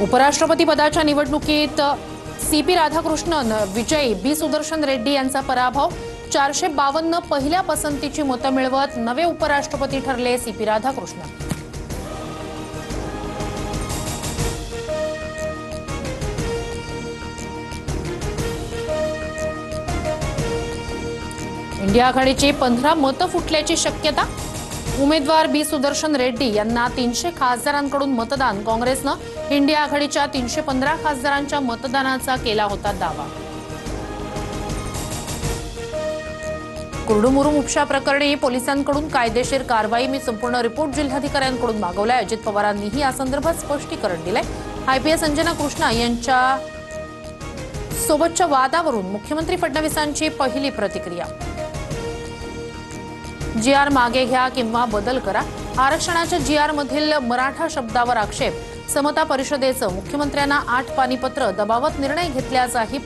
उपराष्ट्रपती पदाच्या निवडणुकीत सीपी राधाकृष्णन विजयी, बी सुदर्शन रेड्डी यांचा पराभव। 452 पहिल्या पसंतीची मतं मिळवत नवे उपराष्ट्रपती ठरले सीपी राधाकृष्णन। इंडिया आघाडीची 15 मतं फुटल्याची शक्यता। उमेदवार बी सुदर्शन रेड्डी यांना 300 खासदारांकडून मतदान। काँग्रेसनं इंडिया आघाडीच्या 315 खासदारांच्या मतदानाचा केला होता दावा। कुर्डुमुरुम उपशा प्रकरणी पोलिसांकडून कायदेशीर कारवाई। मी संपूर्ण रिपोर्ट जिल्हाधिकाऱ्यांकडून मागवलाय। अजित पवारांनीही या संदर्भात स्पष्टीकरण दिलंय। आयपीएस अंजना कृष्णा यांच्या सोबतच्या वादावरून मुख्यमंत्री फडणवीसांची पहिली प्रतिक्रिया। जीआर मागे घ्या किंवा बदल करा। आरक्षणाच्या जीआर मधील मराठा शब्दावर आक्षेप। समता परिषदेचं मुख्यमंत्र्यांना 8 पानीपत्र दबावत निर्णय घेतल्याचाही